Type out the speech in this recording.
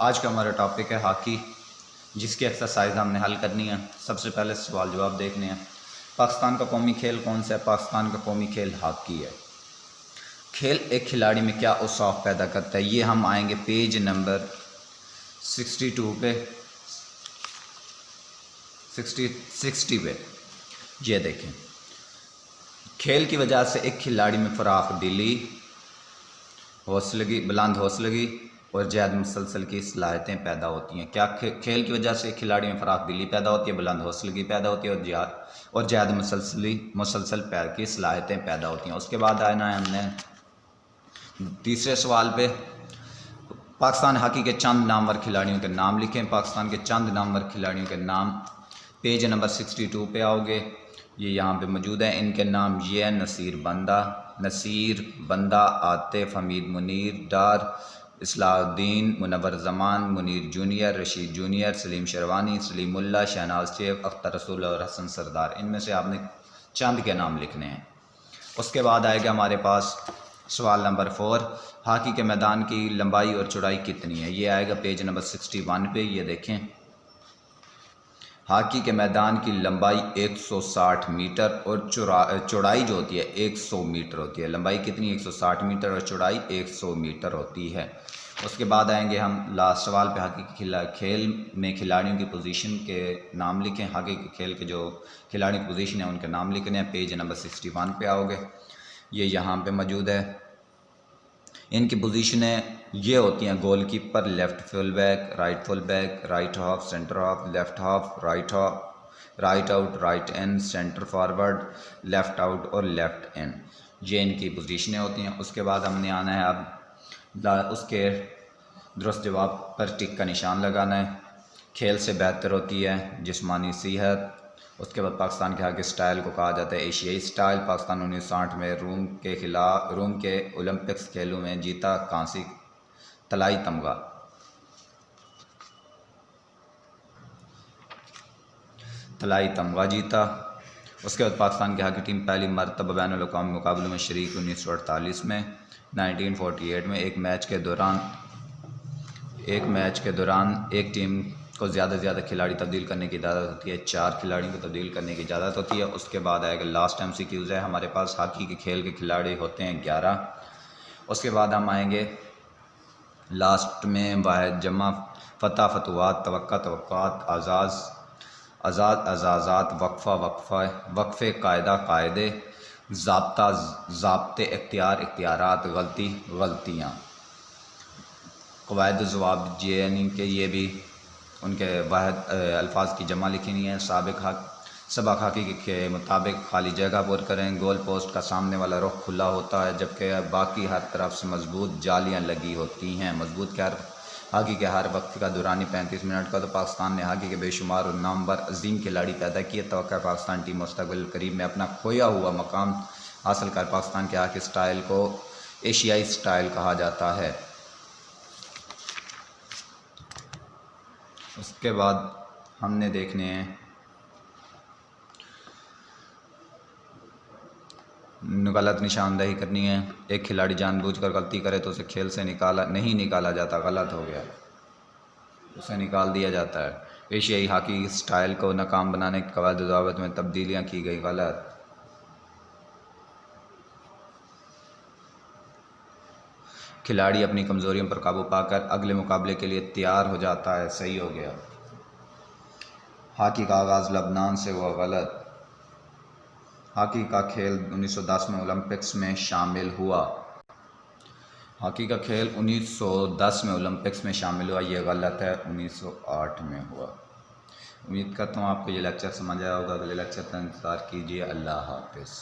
आज का हमारा टॉपिक है हॉकी, जिसकी एक्सरसाइज हमने हल करनी है। सबसे पहले सवाल जवाब देखने हैं। पाकिस्तान का कौमी खेल कौन सा है? पाकिस्तान का कौमी खेल हॉकी है। खेल एक खिलाड़ी में क्या औसाफ पैदा करता है? ये हम आएंगे पेज नंबर 62 पे 60 पे। ये देखें, खेल की वजह से एक खिलाड़ी में फराख दिली, हौसलगी, बुलंद हौसलगी और जैद मुसलसल की सलाहियतें पैदा होती हैं। क्या खेल की वजह से खिलाड़ी में फराख दिली पैदा होती है, बुलंद हौसलगी पैदा होती है और जैद मुसलसल पैर की सलाहियतें पैदा होती हैं। उसके बाद आना है हमने तीसरे सवाल पे। पाकिस्तान हॉकी के चंद नामवर खिलाड़ियों के नाम लिखें। पाकिस्तान के चंद नामवर खिलाड़ियों के नाम पेज नंबर 62 पे आओगे, ये यहाँ पे मौजूद है। इनके नाम ये हैं: नसीर बंदा, आतिफ हमीद मुनीर, डार इस्लाउद्दीन, मुनव्वर जमान, मुनीर जूनियर, रशीद जूनियर, सलीम शेरवानी, सलीमुल्लाह, शहनाज शेख, अख्तर रसूल और हसन सरदार। इनमें से आपने चंद के नाम लिखने हैं। उसके बाद आएगा हमारे पास सवाल नंबर 4, हॉकी के मैदान की लंबाई और चौड़ाई कितनी है? ये आएगा पेज नंबर 61 पे। ये देखें, हॉकी के मैदान की लंबाई 160 मीटर और चौड़ाई जो होती है 100 मीटर होती है। लंबाई कितनी? 160 मीटर और चौड़ाई 100 मीटर होती है। उसके बाद आएंगे हम लास्ट सवाल पे। हॉकी के खेल में खिलाड़ियों की पोजीशन के नाम लिखें। हॉकी के खेल के जो खिलाड़ियों की पोजीशन है उनके नाम लिखने हैं। पेज नंबर 61 पे आओगे, ये यहाँ पे मौजूद है। इनकी पोजीशनें ये होती हैं: goalkeeper, left full back, right full back, right half, centre half, left half, right out, right and, centre forward, left out और लेफ़्ट एंड। ये इनकी पोजीशनें होती हैं। उसके बाद हमने आना है अब उसके दुरुस्त जवाब पर टिक का निशान लगाना है। खेल से बेहतर होती है जिस्मानी सेहत। उसके बाद पाकिस्तान के हॉकी स्टाइल को कहा जाता है एशियाई स्टाइल। पाकिस्तान 1960 में रोम के ओलंपिक्स खेलों में जीता कांसी तलाई तमगा। जीता। उसके बाद पाकिस्तान की हॉकी टीम पहली मरतबा बैनुल अक़वामी मुकाबलों में शरीक 1948 में। 1948 में एक मैच के दौरान एक टीम को ज़्यादा से ज़्यादा खिलाड़ी तब्दील करने की इजाज़त होती है। 4 खिलाड़ियों को तब्दील करने की इजाज़त होती है। उसके बाद आएगा लास्ट MCQs है। हमारे पास हॉकी के खेल के खिलाड़ी होते हैं 11। उसके बाद हम आएंगे लास्ट में वाहिद, जमा, फ़तह, फ़तवात, तवक्का, तवक्कात, आज़ाज़ात, वक्फ़े, कायदा, कायदे, ज़ाब्ता, ज़ाब्ते, इख्तियार, इख्तियारात, गलती, गलतियाँ। क़वायद ज़वाबित यानी कि ये भी उनके वाहिद अल्फाज की जमा लिखनी है। सबक हॉकी के मुताबिक खाली जगह पर करें। गोल पोस्ट का सामने वाला रुख खुला होता है, जबकि बाकी हर तरफ से मजबूत जालियां लगी होती हैं। मजबूत हॉकी के हर वक्त का दौरानी 35 मिनट का। तो पाकिस्तान ने हॉकी के बेशुमार और नामवर अजीम खिलाड़ी पैदा किए। तवक्का पाकिस्तान टीम मुस्तक़बिल करीब में अपना खोया हुआ मकाम हासिल कर पाकिस्तान के हॉकी स्टाइल को एशियाई स्टाइल कहा जाता है। उसके बाद हमने देखने हैं गलत निशानदेही करनी है। एक खिलाड़ी जानबूझकर गलती करे तो उसे खेल से नहीं निकाला जाता, गलत हो गया, उसे निकाल दिया जाता है। एशियाई हॉकी स्टाइल को नाकाम बनाने की क़वायद ज़वाबित में तब्दीलियाँ की गई, गलत। खिलाड़ी अपनी कमज़ोरियों पर काबू पाकर अगले मुकाबले के लिए तैयार हो जाता है, सही हो गया। हॉकी का आगाज़ लबनान से हुआ, गलत। हॉकी का खेल 1910 में ओलंपिक्स में शामिल हुआ। हॉकी का खेल 1910 में ओलंपिक्स में शामिल हुआ, ये गलत है, 1908 में हुआ। उम्मीद करता हूँ आपको ये लेक्चर समझ आया होगा। अगले लेक्चर का इंतज़ार कीजिए। अल्लाह हाफ़िज़।